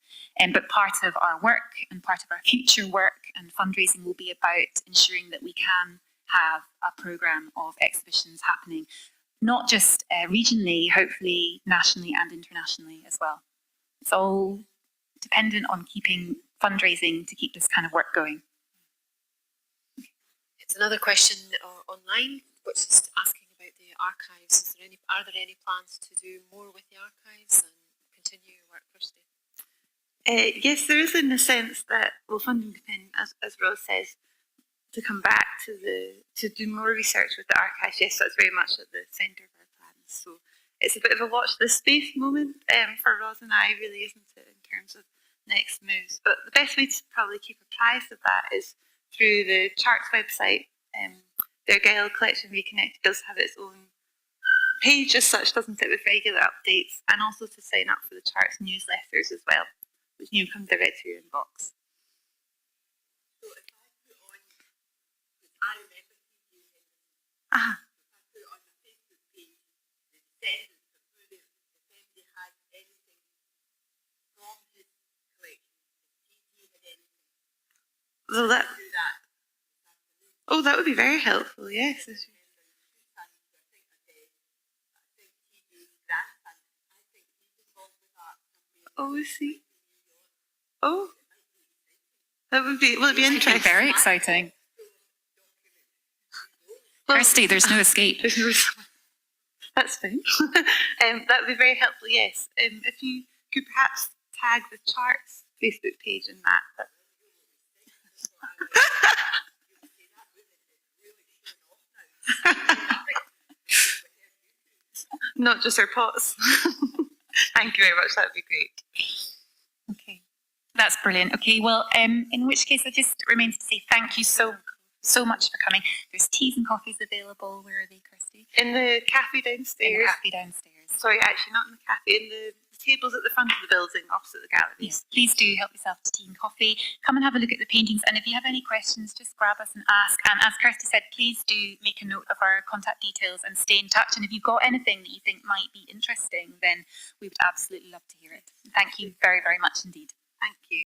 [SPEAKER 1] But part of our work and part of our future work and fundraising will be about ensuring that we can have a programme of exhibitions happening, not just regionally, hopefully nationally and internationally as well. It's all dependent on keeping fundraising to keep this kind of work going.
[SPEAKER 5] It's another question online, which is asking about the archives. Are there any plans to do more with the archives and continue your work, Kirsty?
[SPEAKER 2] Yes, there is, in the sense that funding dependent, as Rose says, to come back to do more research with the archives. Yes, that's very much at the centre of our plans. So it's a bit of a watch this space moment for Rose and I, really, isn't it, in terms of next moves. But the best way to probably keep apprised of that is through the Charts website. The Argyll collection Reconnected does have its own page as such, doesn't it, with regular updates, and also to sign up for the Charts newsletters as well, which come direct to your inbox.
[SPEAKER 4] So if I put on, I remember TV in
[SPEAKER 2] Ah.
[SPEAKER 4] if I put on my Facebook page the descendants of who if anybody had anything from his collection, if TT had anything,
[SPEAKER 2] Well, that.
[SPEAKER 4] do that.
[SPEAKER 2] Oh, that would be very helpful. Yes. Oh, I see. Oh, that would be. Will it be interesting?
[SPEAKER 1] Very exciting. Kirsty, there's no escape.
[SPEAKER 2] There's no. That's fine. That would be very helpful. Yes. If you could perhaps tag the Charts Facebook page in that. not just our pots. Thank you very much. That would be great.
[SPEAKER 1] Okay, that's brilliant. Okay, well, in which case, it just remains to say thank you so much for coming. There's teas and coffees available. Where are they, Kirsty?
[SPEAKER 2] In the cafe
[SPEAKER 1] In
[SPEAKER 2] downstairs.
[SPEAKER 1] the cafe downstairs.
[SPEAKER 2] Sorry, actually, not in the cafe. In the tables at the front of the building, opposite the galleries.
[SPEAKER 1] Yes, please do help yourself to tea and coffee. Come and have a look at the paintings, and if you have any questions, just grab us and ask. And as Kirsty said, please do make a note of our contact details and stay in touch. And if you've got anything that you think might be interesting, then we would absolutely love to hear it. Thank you very, very much indeed.
[SPEAKER 2] Thank you.